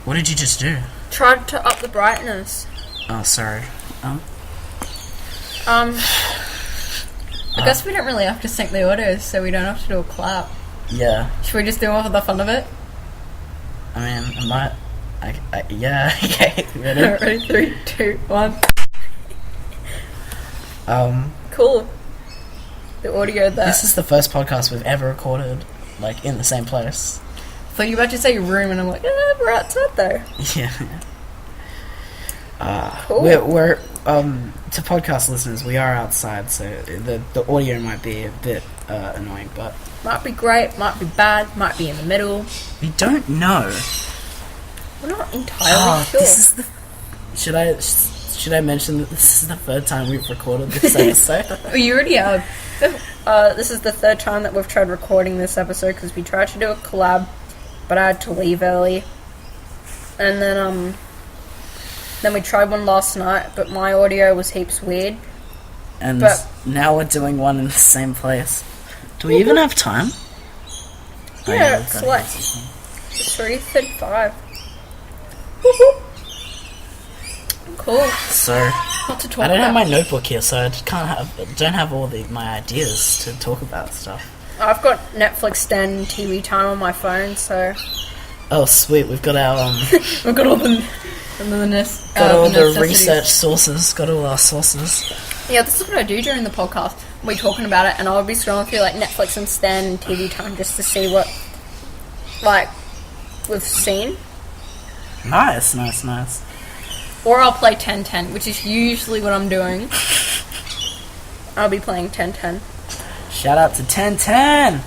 What did you just do? Tried to up the brightness. Oh, sorry. I guess we don't really have to sync the audio, so we don't have to do a clap. Yeah. Should we just do it for the fun of it? I mean, I might... yeah, okay. Ready? Ready? 3, 2, 1. Cool. The audio there. This is the first podcast we've ever recorded, like, in the same place. So you about to say room, and I'm like, we're outside though. Yeah. Cool. We're to podcast listeners, we are outside, so the audio might be a bit annoying, but Might be great, might be bad, might be in the middle. we don't know. We're not entirely sure. This is the. Should I mention that this is the third time we've recorded this episode? Oh, you already have. This is the third time that we've tried recording this episode because we tried to do a collab, but I had to leave early. And then we tried one last night, but my audio was heaps weird. And now we're doing one in the same place. Do we even have time? Yeah, it's like 3:35. Cool. So What to talk I don't have about? my notebook here, so I don't have all my ideas to talk about stuff. I've got Netflix stand TV time on my phone, so Oh, sweet! We've got our we've got all the research sources. Got all our sources. Yeah, this is what I do during the podcast. We're talking about it, and I'll be scrolling through like Netflix and Stan and TV time just to see what like we've seen. Nice. Or I'll play 10-10, which is usually what I'm doing. I'll be playing 10-10. Shout out to 1010.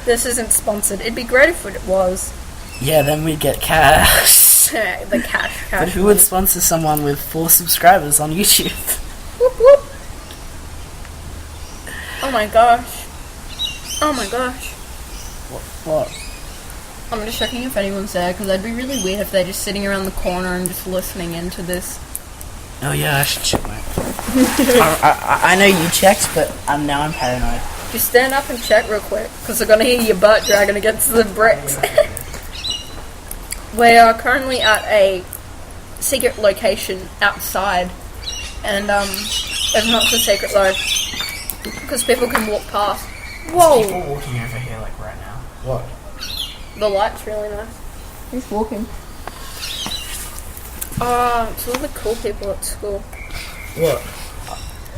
This isn't sponsored. It'd be great if it was. Yeah, then we'd get cash. The cash. But who would sponsor someone with 4 subscribers on YouTube? Whoop, whoop. Oh my gosh. What? I'm just checking if anyone's there, because that'd be really weird if they're just sitting around the corner and just listening into this. Oh yeah, I should check my... I know you checked, but now I'm paranoid. Just stand up and check real quick, because they're going to hear your butt dragging against the bricks. We are currently at a secret location outside, and it's not so secret though, because people can walk past. Whoa! There's people walking over here, like, right now. What? The light's really nice. Who's walking? It's all the cool people at school. What?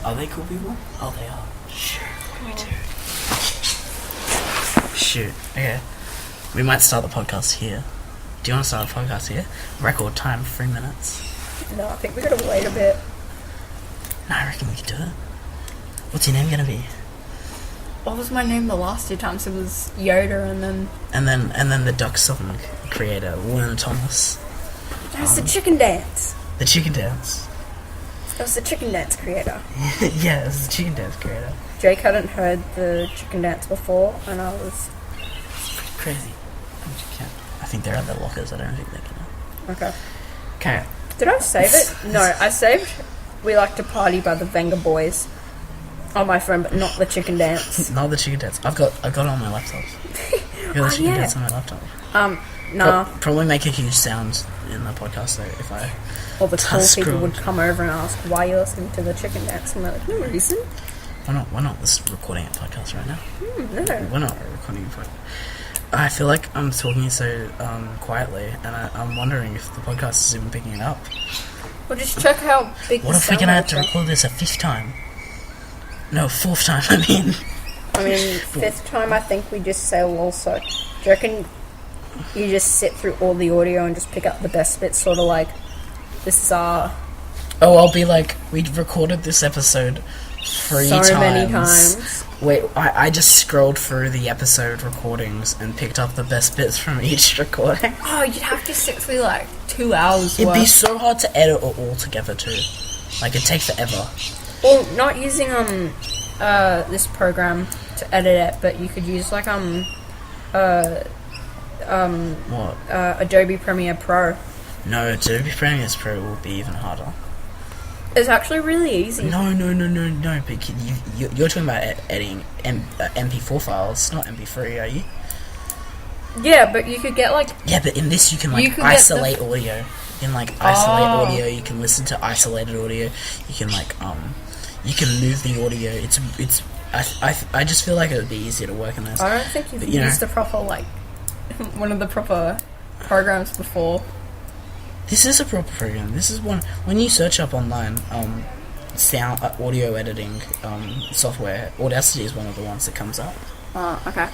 Are they cool people? Oh, they are. Shoot. Okay. We might start the podcast here. Do you want to start the podcast here? Record time, 3 minutes. No, I think we gotta wait a bit. No, I reckon we could do it. What's your name gonna be? What was my name the last 2 times? It was Yoda and then... And then the Duck Song creator, Warren Thomas. That was the Chicken Dance. The Chicken Dance. That was the Chicken Dance creator. Yeah, it was the Chicken Dance creator. Jake hadn't heard the Chicken Dance before, and I was... It's pretty crazy. I think they're at their lockers. I don't think they can. Okay. Did I save it? No, I saved We Like to Party by the Venga Boys on my phone, but not the Chicken Dance. Not the Chicken Dance. I got it on my laptop. I got the Chicken Dance on my laptop. Nah. Probably make a huge sound in the podcast though if I... All the cool people would come over and ask, why are you listening to the Chicken Dance? And we're like, no reason. We're not recording a podcast right now. No. We're not recording a podcast. I feel like I'm talking so quietly, and I'm wondering if the podcast is even picking it up. Well, just check how big What if we're going to have to record this a 5th time? No, 4th time, I mean. 5th time, I think we just say also. Do you reckon you just sit through all the audio and just pick up the best bits, sort of like, this is our... Oh, I'll be like, we recorded this episode 3 times. So many times. Wait, I just scrolled through the episode recordings and picked up the best bits from each recording. Oh, you'd have to sit through like 2 hours It'd worth. be so hard to edit it all together too. Like, it'd take forever. Well, not using this program to edit it, but you could use like What? Adobe Premiere Pro. No, Adobe Premiere Pro will be even harder. It's actually really easy. No, but you're talking about editing MP4 files, not MP3, are you? Yeah, but you could get like... Yeah, but in this you can like You could isolate audio. You can like isolate audio. You can listen to isolated audio. You can like you can move the audio. It's. I just feel like it would be easier to work in this. I don't think you've used the proper like one of the proper programs before. This is a proper program. This is one when you search up online sound audio editing software. Audacity is one of the ones that comes up. Okay.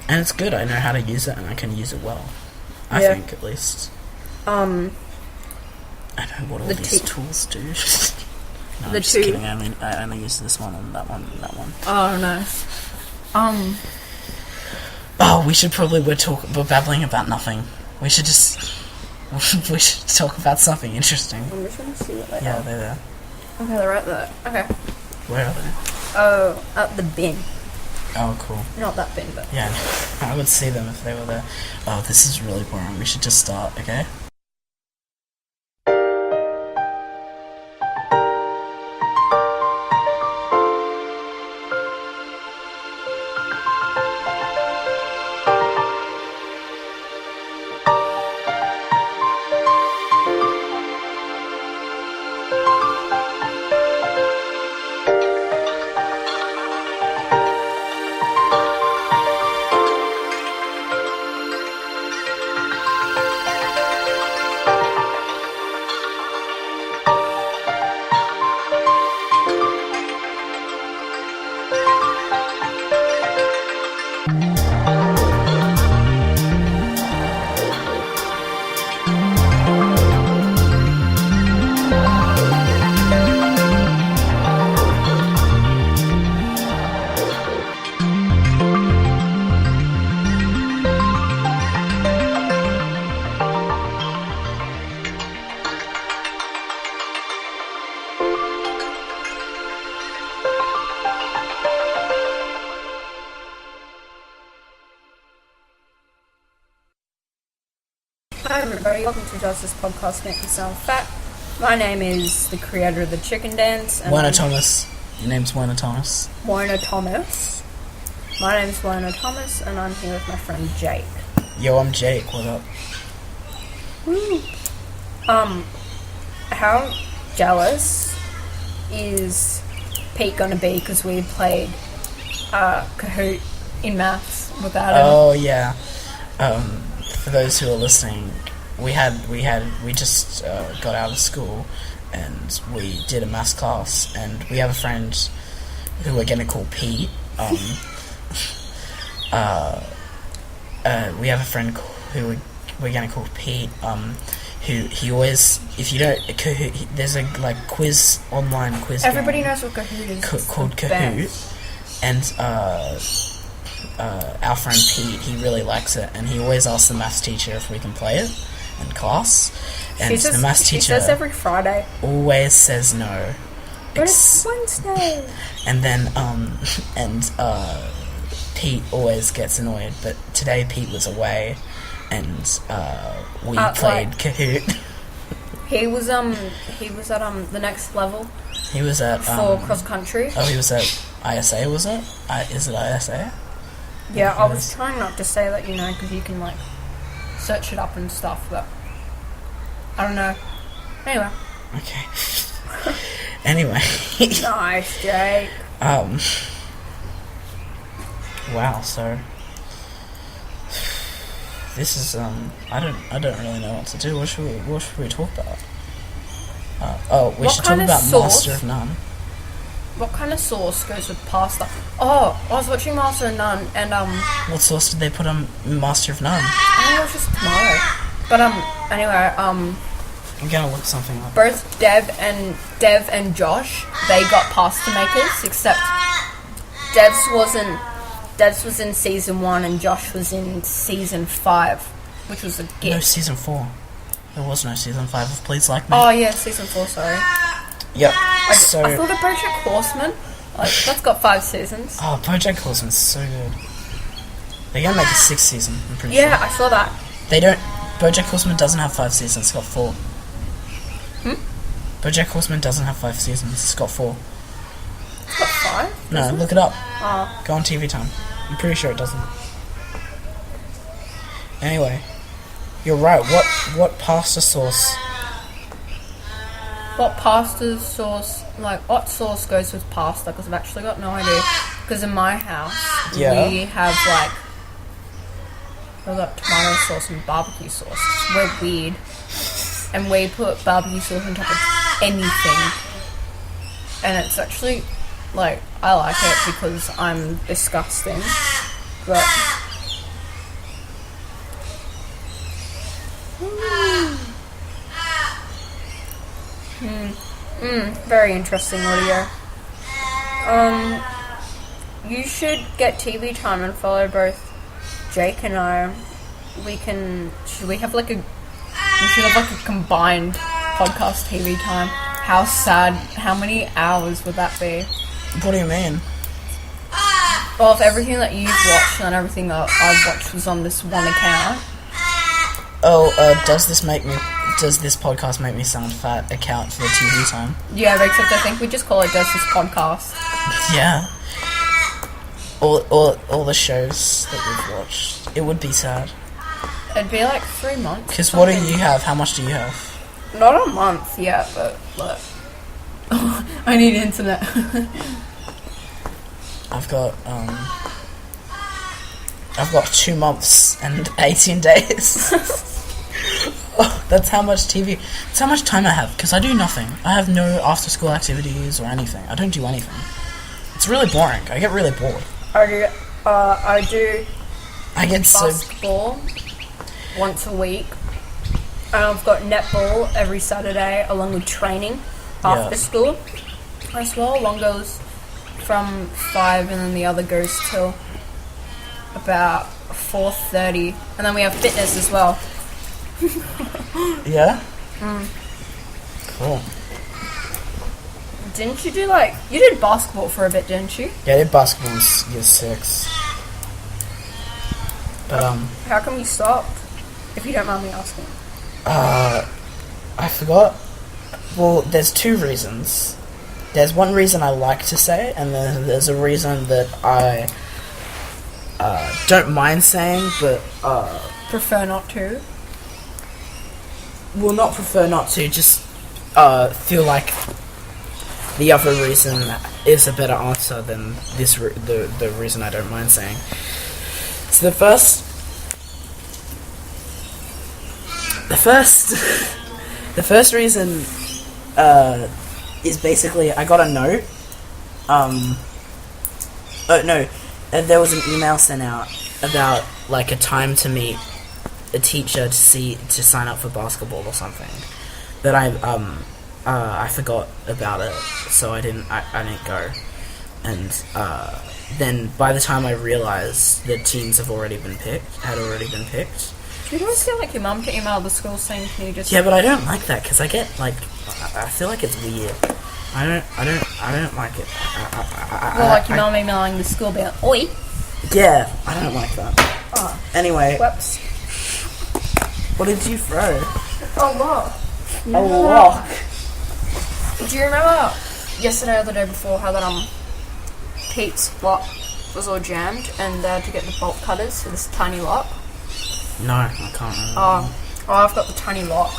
And it's good. I know how to use it, and I can use it well. I think, at least. I know what all these tools do. No, the I'm just kidding. I only use this one and that one and that one. Oh, nice. Oh, we should probably we're babbling about nothing. We should just we should talk about something interesting. I'm just gonna see what they are. Yeah, they're there. Okay, they're right there. Okay. Where are they? Oh, at the bin. Oh, cool. Not that bin, but... Yeah, I would see them if they were there. Oh, this is really boring. We should just start, okay? Hi everybody, welcome to Does This Podcast Make Me Sound Fat? My name is the creator of the Chicken Dance. Werner Thomas. Your name's Werner Thomas. Werner Thomas. My name's Werner Thomas, and I'm here with my friend Jake. Yo, I'm Jake. What up? Woo. How jealous is Pete gonna be because we played Kahoot in maths without him? Oh yeah. For those who are listening, we just got out of school and we did a maths class, and we have a friend who we're gonna call Pete. We have a friend who we're gonna call Pete. Who he always, if you don't, Kahoot, there's a like quiz online quiz. Everybody game knows what Kahoot is. Called Kahoot, and our friend Pete, he really likes it, and he always asks the maths teacher if we can play it in class. And the maths teacher says every Friday always says no. But it's Wednesday. And then Pete always gets annoyed, but today Pete was away, and we played Kahoot. He was at the next level. He was at for cross country. Oh, he was at ISA, was it? Is it ISA? Yeah, I was trying not to say that, because you can, search it up and stuff, but I don't know. Anyway. Okay. Anyway. Nice, Jake. Wow, so this is I don't really know what to do. What should we talk about? We should talk about Master of None. What kind of sauce goes with pasta? Oh, I was watching Master of None, and what sauce did they put on Master of None? I think it was just tomato. But anyway, I'm gonna look something up. Both Dev and Josh, they got pasta makers, except Dev's was in season 1 and Josh was in season 5, which was a gift. No, season 4. There was no season 5 of Please Like Me. Oh yeah, season 4. Sorry. Yep. I thought of BoJack Horseman. That's got 5 seasons. Oh, BoJack Horseman's so good. They're gonna make a 6th season. I'm pretty sure. Yeah, I saw that. They don't. BoJack Horseman doesn't have 5 seasons. It's got 4. BoJack Horseman doesn't have 5 seasons. It's got 4. It's got 5? No, look it up. Oh. Go on TV Time. I'm pretty sure it doesn't. Anyway, you're right. What pasta sauce? What pasta sauce, like, what sauce goes with pasta? Because I've actually got no idea. Because in my house, Yeah. we have, like, we've got tomato sauce and barbecue sauce. We're weird. And we put barbecue sauce on top of anything. And it's actually, like, I like it because I'm disgusting. But... very interesting audio. You should get TV time and follow both Jake and I. Should we have like a combined podcast TV time? How sad, how many hours would that be? What do you mean? Well, if everything that you've watched and everything that I've watched was on this one account. Oh, does this podcast make me sound fat? Account for the TV time? Yeah, except I think we just call it Does This Podcast. Yeah. All the shows that we've watched. It would be sad. It'd be like 3 months. Because what do you have? How much do you have? Not a month yet, but look. I need internet. I've got 2 months and 18 days. Oh, that's how much TV. That's how much time I have. Because I do nothing. I have no after-school activities or anything. I don't do anything. It's really boring. I get really bored. I do so basketball once a week. And I've got netball every Saturday along with training after school as well. One goes from 5 and then the other goes till about 4:30. And then we have fitness as well. Yeah? Cool. Didn't you do you did basketball for a bit, didn't you? Yeah, I did basketball in year 6. But, How come you stopped? If you don't mind me asking. I forgot. Well, there's 2 reasons. There's one reason I like to say, and then there's a reason that I don't mind saying, but Prefer not to. will not prefer not to. Just feel like the other reason is a better answer than this. The reason I don't mind saying. So the first reason is basically I got a note. There was an email sent out about like a time to meet a teacher to sign up for basketball or something. But I forgot about it, so I didn't go. And then by the time I realized the teams had already been picked. You always feel like your mum to email the school saying, "Can you just..." Yeah, but I don't like that because I get I feel like it's weird. I don't like it. Your mum emailing the school being, "Oi." Yeah, I don't like that. Oh. Anyway, Whoops. what did you throw? A rock. A rock. Do you remember yesterday or the day before how that Pete's lock was all jammed and they had to get the bolt cutters for this tiny lock? No, I can't remember. Oh, I've got the tiny lock.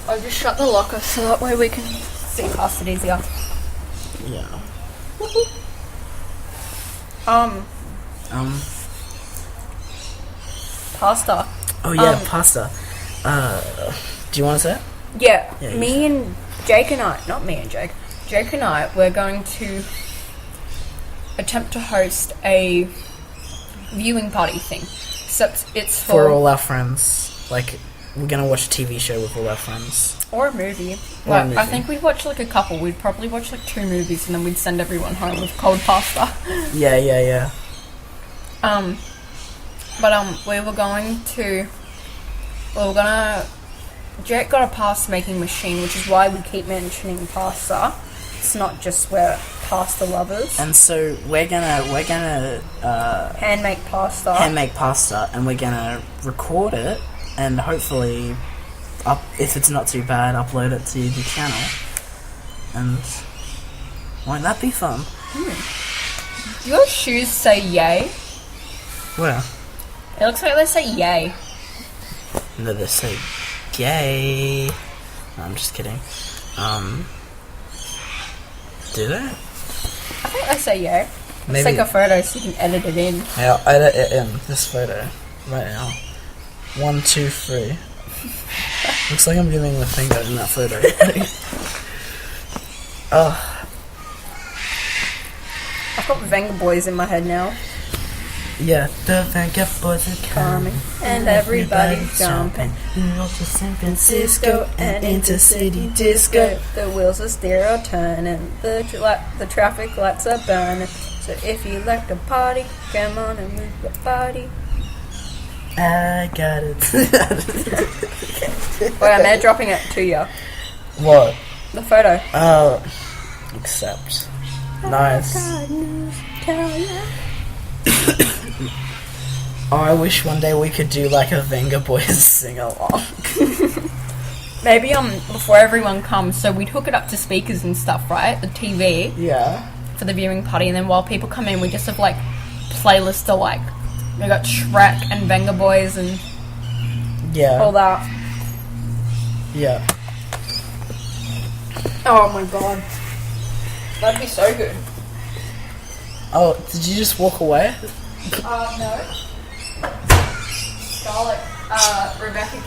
I'll just shut the locker so that way we can see past it easier. Yeah. Pasta. Oh yeah, pasta. Do you want to say it? Yeah, Yeah, me and Jake and I, not me and Jake, Jake and I, we're going to attempt to host a viewing party thing. Except it's For all our friends. Like, we're gonna watch a TV show with all our friends. Or a movie. Or a Like, I think we'd watch like a couple. We'd probably watch like 2 movies and then we'd send everyone home with cold pasta. Yeah. Jake got a pasta making machine, which is why we keep mentioning pasta. It's not just we're pasta lovers. And so we're gonna Hand make pasta. and we're gonna record it and hopefully if it's not too bad, upload it to the channel. And Won't that be fun? Your shoes say yay. Where? It looks like they say yay. No, they say gay. No, I'm just kidding. Do they? I think they say yay. Maybe. Let's take a photo so you can edit it in. Yeah, I'll edit it in this photo right now. 1, 2, 3. Looks like I'm giving the finger in that photo. Oh. I've got Venga Boys in my head now. Yeah, the Venga Boys are coming, and everybody's jumping. New York to San Francisco and into city disco. The wheels of steel are turning, the traffic lights are burning. So if you like to party, come on and move your body. I got it. Wait, I'm airdropping it to you. What? The photo. Oh, accept. Nice. Oh, I wish one day we could do like a Venga Boys sing-along. Maybe before everyone comes, so we'd hook it up to speakers and stuff, right? The TV. Yeah. For the viewing party, and then while people come in, we just have like playlists to like, we got Shrek and Venga Boys and all that. Yeah. Oh my god, that'd be so good. Oh, did you just walk away? No. Scarlett, Rebecca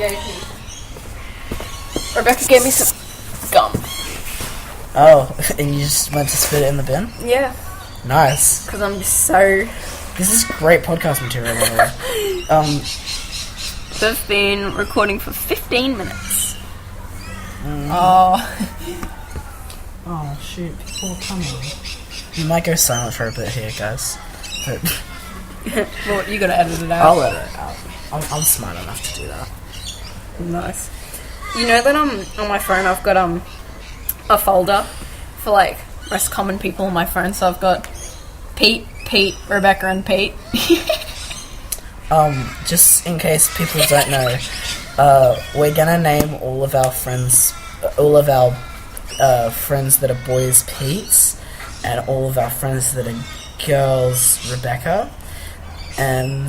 gave me some gum. Oh, and you just went to spit it in the bin? Yeah. Nice. Because I'm just so... This is great podcast material, by the way. We've been recording for 15 minutes. Oh, shoot. People are coming. We might go silent for a bit here, guys. But Well, you gotta edit it out. I'll let it out. I'm smart enough to do that. Nice. You know that on my phone I've got a folder for like most common people on my phone. So I've got Pete, Rebecca, and Pete. Just in case people don't know, we're gonna name all of our friends that are boys Pete's, and all of our friends that are girls Rebecca. And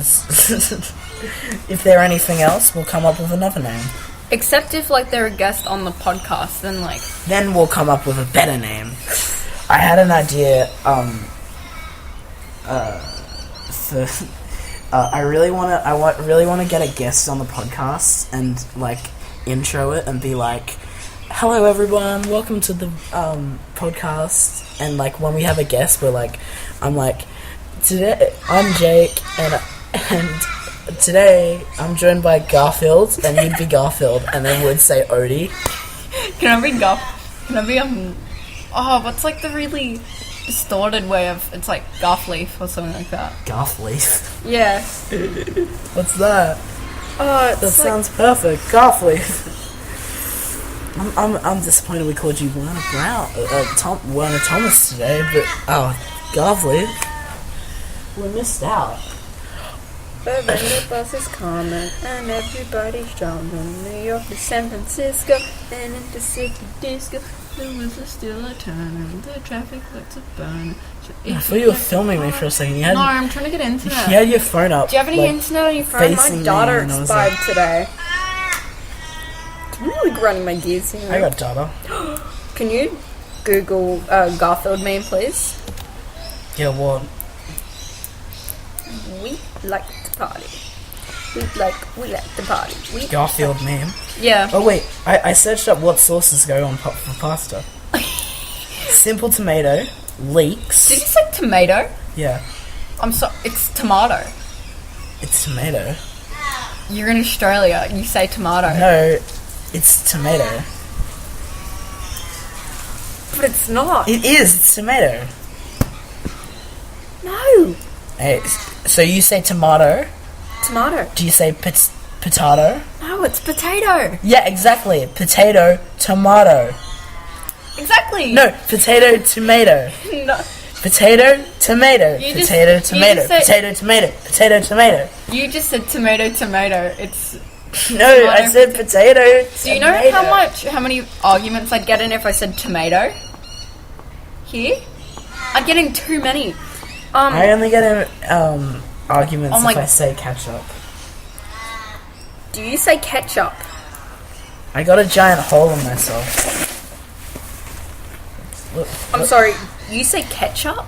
if they're anything else, we'll come up with another name. Except if like they're a guest on the podcast, then we'll come up with a better name. I had an idea. I really want to get a guest on the podcast and like intro it and be like, "Hello everyone, welcome to the podcast." And like when we have a guest, I'm like, "Today I'm Jake and today I'm joined by Garfield," and you'd be Garfield, and then we'd say Odie. Can I be what's like the really distorted way of, it's like Garfleaf or something like that. Garfleaf? Yeah. What's that? Oh, that sounds perfect. Garfleaf. I'm disappointed we called you Werner Thomas today, but Garfleaf. We missed out. The Venga bus is coming and everybody's jumping. New York to San Francisco and into city disco. The wheels are still a turning, the traffic lights are burning. So I thought you were filming me for a second. No, I'm trying to get internet. You had your phone up. Do you have any internet on your phone? My data expired today. I'm really grinding my gears here. I got data. Can you Google Garfield meme, please? Yeah, what? We like to party. We like to party. Garfield meme? Yeah. Oh wait, I searched up what sauces go on for pasta. Simple tomato, leeks. Did you say tomato? Yeah. I'm sorry, it's tomato. It's tomato. You're in Australia, you say tomato. No, it's tomato. But it's not. It is, it's tomato. No. Hey, so you say tomato? Tomato. Do you say potato? No, it's potato. Yeah, exactly. Potato, tomato. Exactly. No, potato, tomato. No. Potato, tomato. Potato, tomato. Potato, tomato. Potato, tomato. You just said tomato. It's no, tomato. I said potato. Do you know how many arguments I'd get in if I said tomato? Here? I'm getting too many. I only get in arguments Oh my- if I say ketchup. Do you say ketchup? I got a giant hole in myself. Look, I'm sorry, you say ketchup?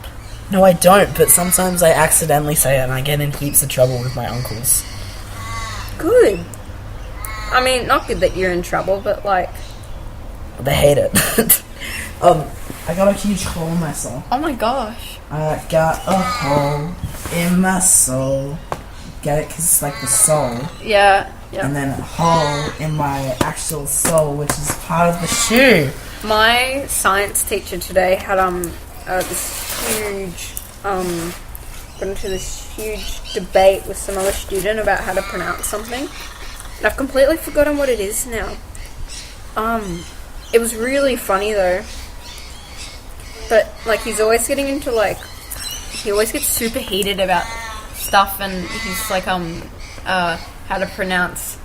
No, I don't, but sometimes I accidentally say it and I get in heaps of trouble with my uncles. Good. I mean, not good that you're in trouble, but like... They hate it. I got a huge hole in my soul. Oh my gosh. I got a hole in my soul. Get it? Because it's like the soul. Yeah. And then a hole in my actual soul, which is part of the shoe. My science teacher today had this huge got into this huge debate with some other student about how to pronounce something, and I've completely forgotten what it is now. It was really funny though, but like he's always getting into like he always gets super heated about stuff, and he's like how to pronounce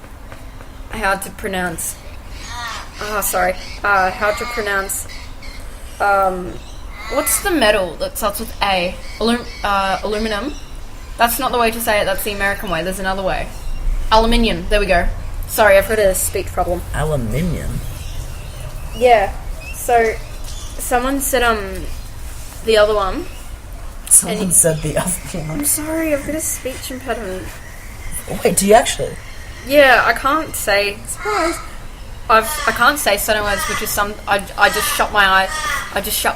what's the metal that starts with A? Aluminum. That's not the way to say it, that's the American way. There's another way. Aluminium. There we go. Sorry, I've got a speech problem. Aluminium? Yeah. So, someone said, the other one. Someone said the other one. I'm sorry, I've got a speech impediment. Wait, do you actually? Yeah, I can't say, surprise. I can't say certain words, which is I just shut my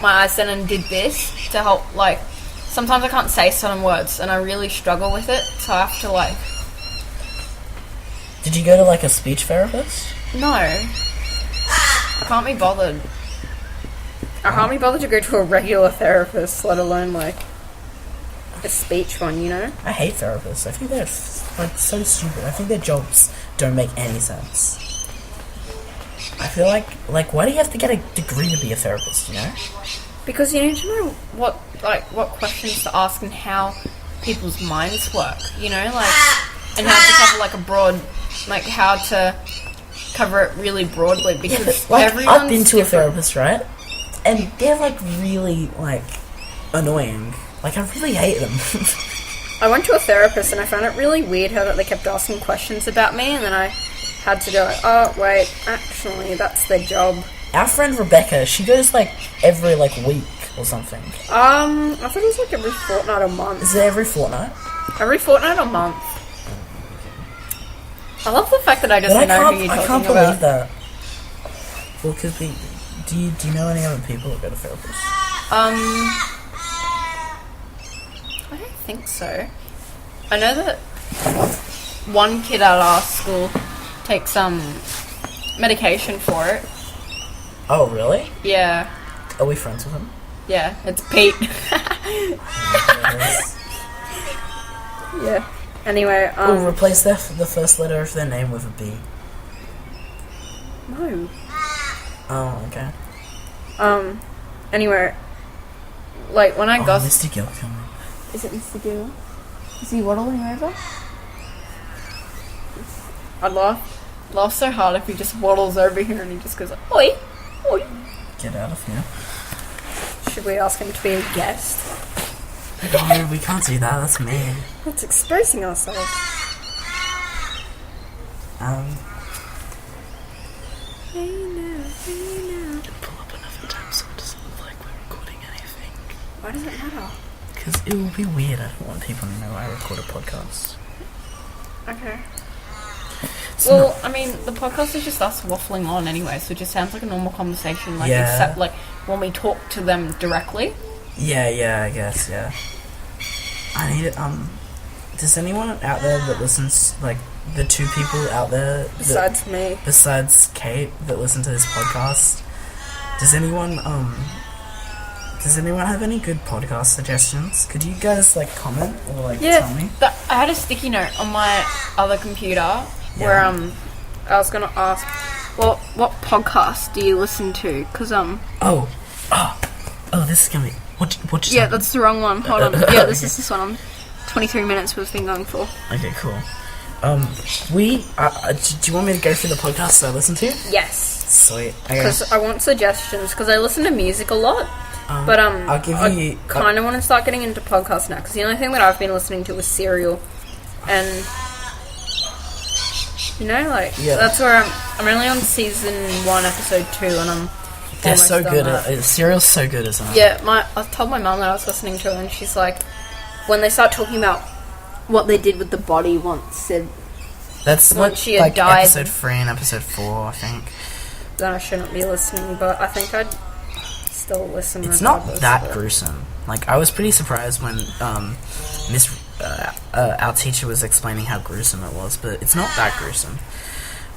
eyes then and did this to help, like, sometimes I can't say certain words and I really struggle with it, so I have to, like... Did you go to, like, a speech therapist? No. I can't be bothered. I can't be bothered to go to a regular therapist, let alone, like, a speech one, you know? I hate therapists. I think they're, like, so stupid. I think their jobs don't make any sense. I feel like, why do you have to get a degree to be a therapist, you know? Because you need to know what questions to ask and how people's minds work, you know? Like, and how to cover, like, a broad, like, how to cover it really broadly, because like, everyone's I've been to a different. therapist, right? And they're, like, really, like, annoying. Like, I really hate them. I went to a therapist and I found it really weird how that they kept asking questions about me, and then I had to go, oh, wait, actually, that's their job. Our friend Rebecca, she goes, like, every, like, week or something. I thought it was, like, every fortnight or month. Is it every fortnight? Every fortnight or month. I love the fact that I just know who you're talking about. I can't believe that. Well, because do you know any other people that go to therapists? I don't think so. I know that one kid at our school takes medication for it. Oh, really? Yeah. Are we friends with him? Yeah, it's Pete. Yeah. Anyway, We'll replace the first letter of their name with a B. No. Oh, okay. Anyway, like when I got... Mr. Gill coming. Is it Mr. Gill? Is he waddling over? I'd laugh so hard if he just waddles over here and he just goes, oi, oi. Get out of here. Should we ask him to be a guest? No, we can't do that. That's mean. That's exposing ourselves. Hey now. Pull up another tab so it doesn't look like we're recording anything. Why does it matter? Because it will be weird. I don't want people to know I record a podcast. Okay. So Well, I mean, the podcast is just us waffling on anyway, so it just sounds like a normal conversation, like, Yeah. except, like, when we talk to them directly. Yeah, I guess, yeah. I need it, does anyone out there that listens, like, the two people out there Besides me. besides Kate that listen to this podcast, does anyone have any good podcast suggestions? Could you guys, like, comment or, like, tell me? I had a sticky note on my other computer where, I was gonna ask, what podcast do you listen to? Because, Oh, this is gonna be... What yeah, that's the wrong one. Hold on. Yeah, this is this one. 23 minutes we've been going for. Okay, cool. Do you want me to go through the podcasts I listen to? Yes. Sweet. Okay. Because I want suggestions, because I listen to music a lot, But I'll give you. I kind of want to start getting into podcasts now because the only thing that I've been listening to is Serial, and that's where I'm only on season 1, episode 2, and I'm. They're so good. Serial's so good, isn't it? Yeah, I told my mum that I was listening to it, and she's like, when they start talking about what they did with the body once she had died, episode 3 and episode 4, I think. Then I shouldn't be listening, but I think I'd still listen. It's not that gruesome. Like, I was pretty surprised when our teacher was explaining how gruesome it was, but it's not that gruesome.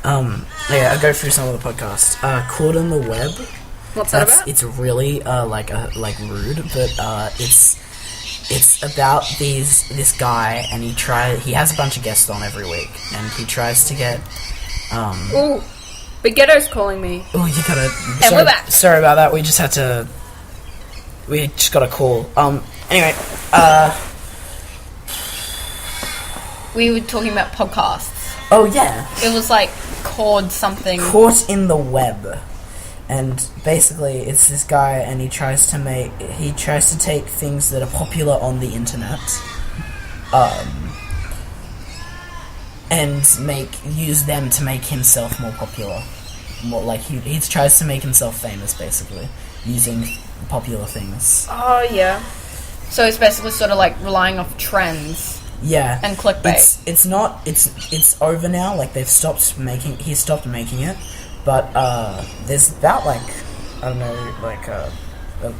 I'll go through some of the podcasts. Caught in the Web. What's that about? It's really rude, but it's about this guy, and he has a bunch of guests on every week, and he tries to get Ooh, Big Ghetto's calling me. Oh, you gotta. And we're back. Sorry about that. We just got a call. Anyway, we were talking about podcasts. Oh yeah. It was like called something. Caught in the Web. And basically, it's this guy, and he tries to take things that are popular on the internet, and use them to make himself more popular. More like he tries to make himself famous, basically, using popular things. Oh yeah. So it's basically sort of like relying off trends. Yeah. And clickbait. It's over now. Like he stopped making it. But there's about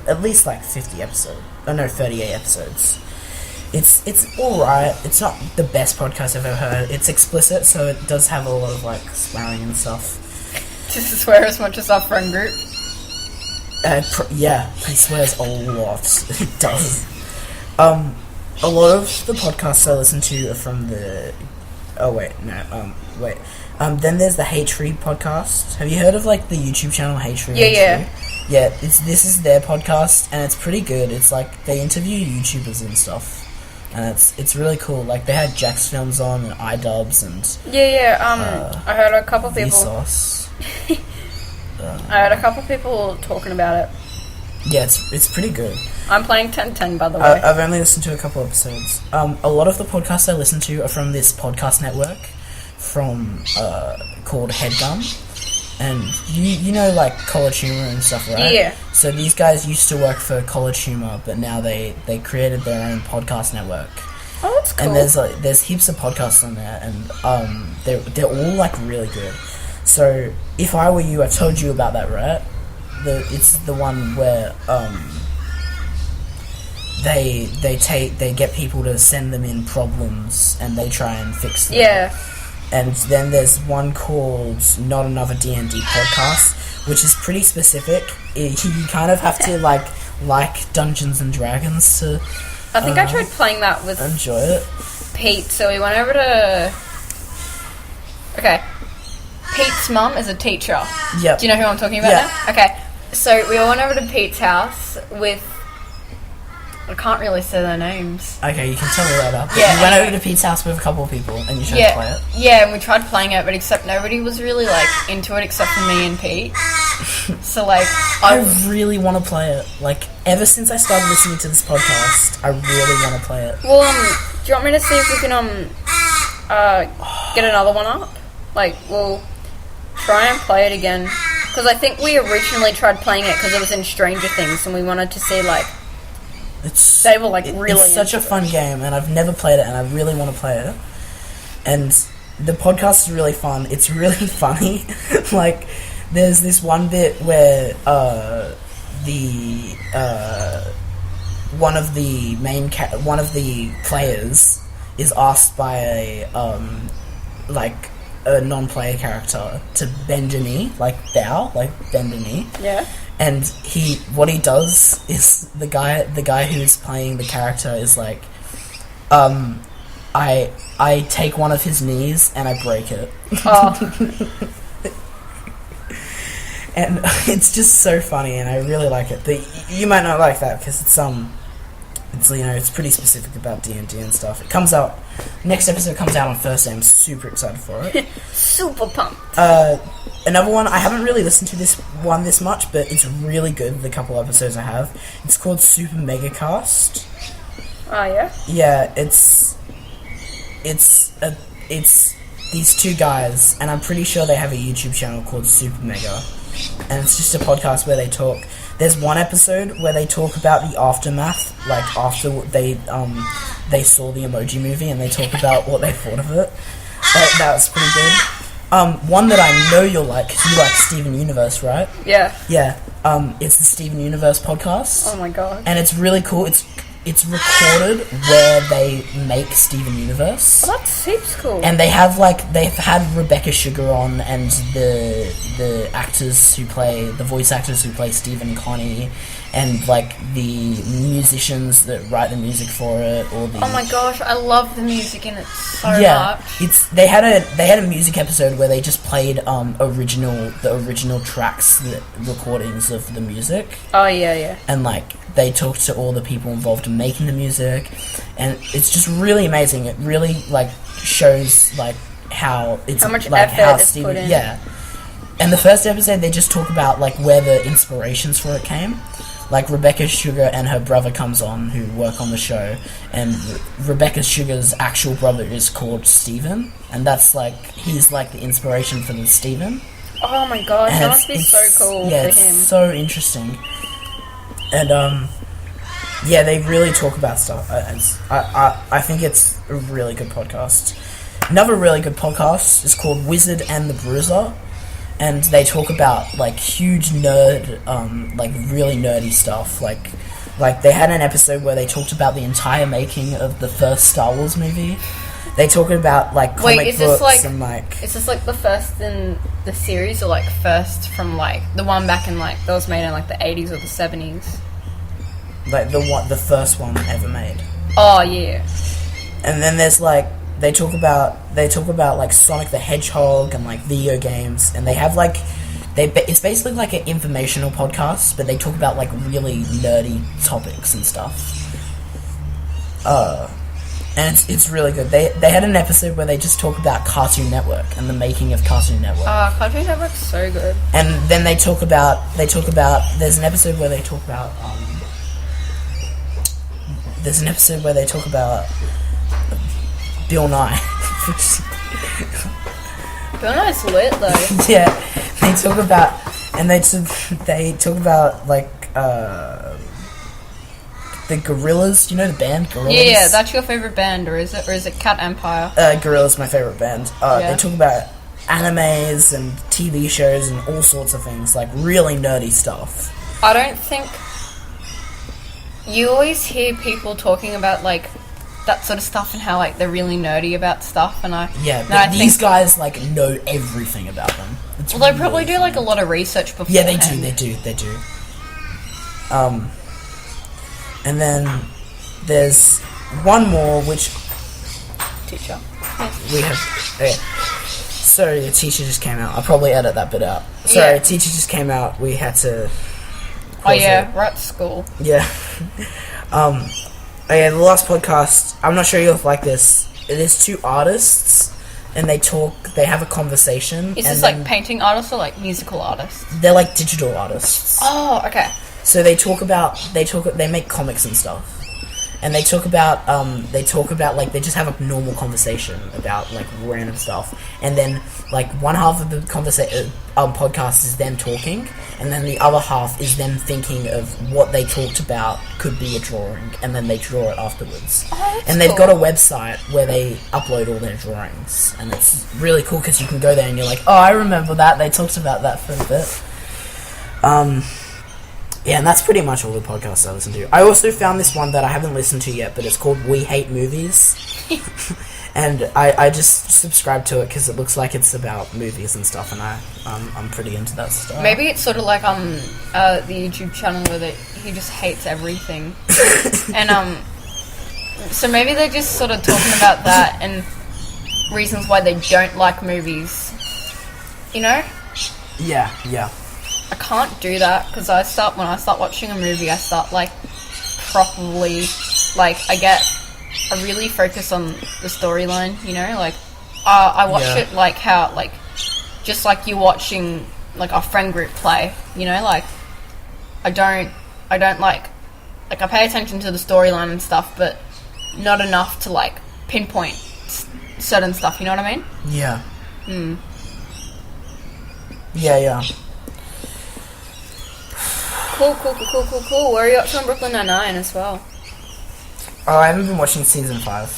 at least 50 episodes. Oh no, 38 episodes. It's alright. It's not the best podcast I've ever heard. It's explicit, so it does have a lot of swearing and stuff. Does he swear as much as our friend group? Yeah, he swears a lot. He does. A lot of the podcasts I listen to are from the. Oh wait, no. Wait. Then there's the Hate Free podcast. Have you heard of the YouTube channel Hate Free? Yeah. Yeah, this is their podcast, and it's pretty good. It's they interview YouTubers and stuff, and it's really cool. They had Jack's Films on and iDubbbz and I heard a couple people. Vsauce. I heard a couple people talking about it. Yeah, it's pretty good. I'm playing 1010, by the way. I've only listened to a couple episodes. A lot of the podcasts I listen to are from this podcast network, called HeadGum, and you know College Humor and stuff, right? Yeah. So these guys used to work for College Humor, but now they created their own podcast network. Oh, that's cool. And there's heaps of podcasts on there, and they're all really good. So if I were you, I've told you about that, right? It's the one where they get people to send them in problems, and they try and fix them. Yeah. And then there's one called Not Another D&D Podcast, which is pretty specific. You kind of have to like Dungeons and Dragons to. I think I tried playing that with enjoy it. Pete. So we went over to. Okay. Pete's mum is a teacher. Yep. Do you know who I'm talking about now? Okay. So we all went over to Pete's house with. I can't really say their names. Okay, you can tell me later. Yeah, you went over to Pete's house with a couple of people, and you tried to play it. Yeah, and we tried playing it, but except nobody was really into it except for me and Pete. So I really want to play it. Ever since I started listening to this podcast, I really want to play it. Well, do you want me to see if we can get another one up? We'll try and play it again, because I think we originally tried playing it because it was in Stranger Things, and we wanted to see they were really. It's such a fun game, and I've never played it, and I really want to play it. And the podcast is really fun. It's really funny. There's this one bit where one of the players is asked by a non-player character to bend a knee, bend a knee. Yeah. And what he does is the guy who's playing the character is I take one of his knees and I break it. Oh. And it's just so funny, and I really like it. But you might not like that because It's, you know, it's pretty specific about D&D and stuff. It comes out, next episode comes out on Thursday. I'm super excited for it. Super pumped. Another one, I haven't really listened to this one this much, but it's really good, the couple episodes I have. It's called Super Mega Cast. Oh, yeah? Yeah, it's these two guys, and I'm pretty sure they have a YouTube channel called Super Mega. And it's just a podcast where they talk. There's one episode where they talk about the aftermath, like after they saw the Emoji Movie, and they talk about what they thought of it. That was pretty good. One that I know you'll like, because you like Steven Universe, right? Yeah. Yeah. It's the Steven Universe podcast. Oh my god. And it's really cool. It's recorded where they make Steven Universe. Oh, that's heaps cool. And they've had Rebecca Sugar on, and the actors who play, the voice actors who play Steve and Connie, and like the musicians that write the music for it, or the... Oh my gosh, I love the music in it so much. They had a music episode where they just played the original tracks, the recordings of the music. Oh yeah. And like they talked to all the people involved in making the music, and it's just really amazing. It really like shows like how much like effort how is Steven, put in. yeah. And the first episode, they just talk about like where the inspirations for it came. Like Rebecca Sugar and her brother comes on, who work on the show, and Rebecca Sugar's actual brother is called Steven, and that's like he's like the inspiration for the Steven. Oh my gosh, that must be so cool for it's him. So interesting. And yeah, they really talk about stuff. I think it's a really good podcast. Another really good podcast is called Wizard and the Bruiser, and they talk about like huge nerd, like really nerdy stuff. Like they had an episode where they talked about the entire making of the first Star Wars movie. They talk about like comic books and like. Is this like the first in the series, or like first from like the one back in like that was made in like the 80s or the 70s? Like the first one ever made. Oh yeah. And then there's like they talk about like Sonic the Hedgehog and like video games, and they have like it's basically like an informational podcast, but they talk about like really nerdy topics and stuff. And it's really good. They had an episode where they just talk about Cartoon Network and the making of Cartoon Network. Cartoon Network's so good. And then they talk about there's an episode where they talk about Bill Nye. Bill Nye's lit though. Yeah, they talk about like the Gorillaz. Do you know the band Gorillaz? Yeah, that's your favorite band, or is it Cat Empire? Gorillaz, my favorite band. They talk about animes and TV shows and all sorts of things, like really nerdy stuff. I don't think you always hear people talking about like that sort of stuff and how like they're really nerdy about stuff, and these guys like know everything about them. It's they probably do like a lot of research before. Yeah, they do. And then there's one more, which teacher. We have. Sorry, the teacher just came out. I'll probably edit that bit out. Sorry, teacher just came out. We had to. Oh yeah, we're at school. Yeah. The last podcast. I'm not sure you'll like this. There's two artists, and they have a conversation. Is this like painting artists or like musical artists? They're like digital artists. Oh, okay. So they make comics and stuff. And they talk about like they just have a normal conversation about like random stuff, and then like one half of the podcast is them talking, and then the other half is them thinking of what they talked about could be a drawing, and then they draw it afterwards. Oh, and they've got a website where they upload all their drawings, and it's really cool because you can go there and you're like, oh, I remember that. They talked about that for a bit. Yeah, and that's pretty much all the podcasts I listen to. I also found this one that I haven't listened to yet, but it's called We Hate Movies. And I just subscribed to it because it looks like it's about movies and stuff, and I'm pretty into that stuff. Maybe it's sort of like the YouTube channel where he just hates everything. And so maybe they're just sort of talking about that and reasons why they don't like movies. You know? Yeah. I can't do that because when I start watching a movie, I start like properly like, I really focus on the storyline, you know, like, I watch it like how, like, just like you're watching, like, a friend group play, you know, like, I don't like, I pay attention to the storyline and stuff, but not enough to, like, pinpoint certain stuff, you know what I mean? Yeah. Yeah. Cool. Where are you up to on Brooklyn Nine-Nine as well? Oh, I haven't been watching season 5.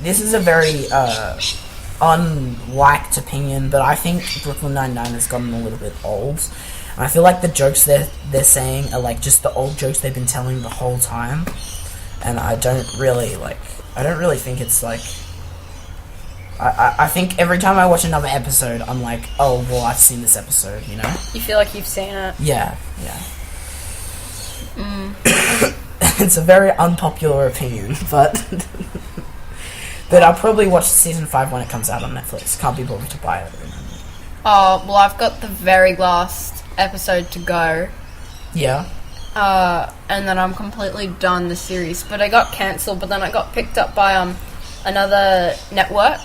This is a very unliked opinion, but I think Brooklyn Nine-Nine has gotten a little bit old. And I feel like the jokes they're saying are like just the old jokes they've been telling the whole time, and I don't really think it's like. I think every time I watch another episode, I'm like, oh, well, I've seen this episode, you know? You feel like you've seen it? Yeah. It's a very unpopular opinion, but I'll probably watch season 5 when it comes out on Netflix. Can't be bothered to buy it at the moment. Oh, well, I've got the very last episode to go. Yeah. And then I'm completely done the series. But I got cancelled, but then I got picked up by another network.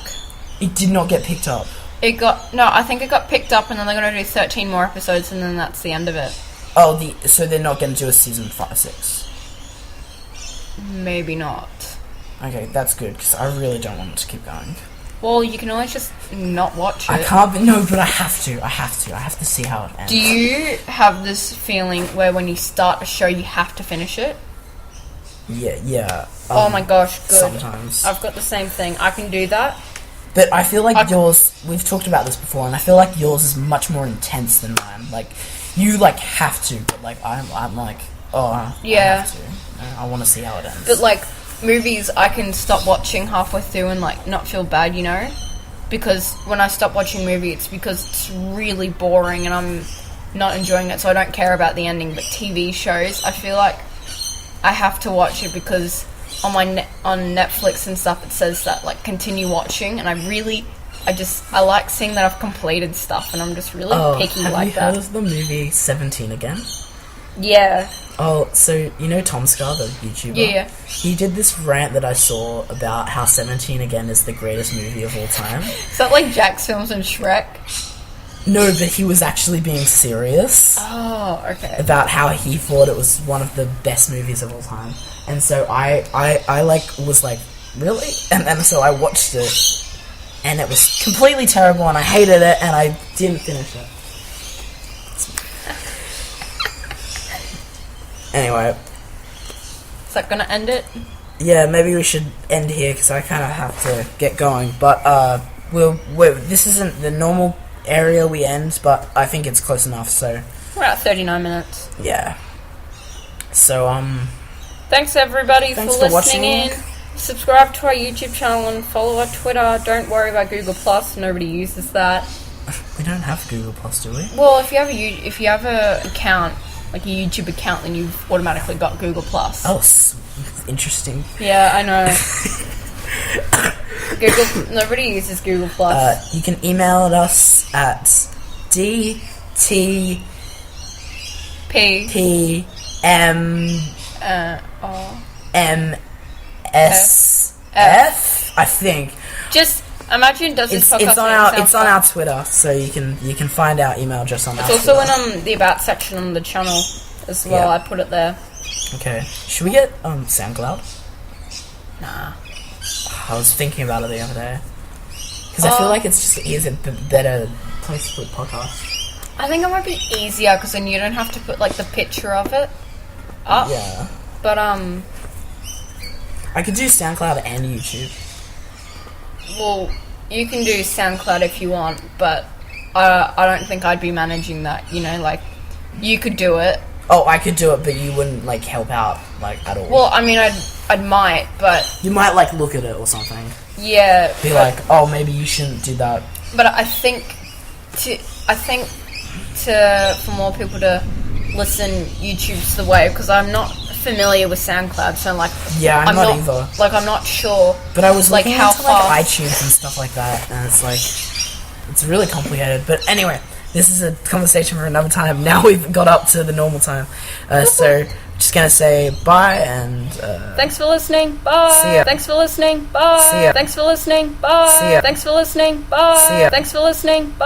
It did not get picked up. I think it got picked up, and then they're going to do 13 more episodes, and then that's the end of it. Oh, so they're not going to do a season 6? Maybe not. Okay, that's good, because I really don't want it to keep going. Well, you can always just not watch it. I can't, but I have to. I have to see how it ends. Do you have this feeling where when you start a show, you have to finish it? Yeah. Oh my gosh, good. Sometimes. I've got the same thing. I can do that. But I feel like yours, we've talked about this before, and I feel like yours is much more intense than mine. Like, you, like, have to, but, like, I'm like, oh, yeah. I have to. I want to see how it ends. But, like, movies, I can stop watching halfway through and, like, not feel bad, you know? Because when I stop watching a movie, it's because it's really boring and I'm not enjoying it, so I don't care about the ending. But TV shows, I feel like I have to watch it because on Netflix and stuff it says that, like, continue watching, and I like seeing that I've completed stuff, and I'm just really picky like that. Have you heard of the movie 17 Again? Yeah. Oh, so you know Tom Scar, the YouTuber? Yeah. He did this rant that I saw about how 17 Again is the greatest movie of all time. Is that like Jack's Films and Shrek? No, but he was actually being serious. Oh, okay. About how he thought it was one of the best movies of all time. And so I was like, really? And then so I watched it, and it was completely terrible, and I hated it, and I didn't finish it. Anyway. Is that gonna end it? Yeah, maybe we should end here, because I kind of have to get going. But, this isn't the normal area we end, but I think it's close enough, so... We're at 39 minutes. Yeah. So, thanks everybody thanks for watching. listening in. Subscribe to our YouTube channel and follow our Twitter. Don't worry about Google Plus. Nobody uses that. We don't have Google Plus, do we? Well, if you have a account, like a YouTube account, then you've automatically got Google Plus. Oh, interesting. Yeah, I know. Nobody uses Google Plus. You can email us at dtpm MSF, I think. Just imagine it's on our Twitter, so you can find our email address on our Twitter. It's also in the about section on the channel as well. Yeah. I put it there. Okay. Should we get SoundCloud? Nah. I was thinking about it the other day. Because I feel like it's a better place to put podcasts. I think it might be easier because then you don't have to put like the picture of it up. Yeah. But I could do SoundCloud and YouTube. Well, you can do SoundCloud if you want, but I don't think I'd be managing that. You know, like you could do it. Oh, I could do it, but you wouldn't like help out like at all. Well, I mean, I might, but you might like look at it or something. Yeah. Be like, oh, maybe you shouldn't do that. But I think for more people to listen, YouTube's the way, because I'm not familiar with SoundCloud, so like I'm not either. Like I'm not sure. But I was like looking how into like iTunes and stuff like that, and it's like it's really complicated. But anyway, this is a conversation for another time. Now we've got up to the normal time, so just just gonna say bye and thanks for listening. Bye. See ya. Thanks for listening. Bye. See ya. Thanks for listening. Bye. See ya. Thanks for listening. Bye. See ya. Thanks for listening. Bye.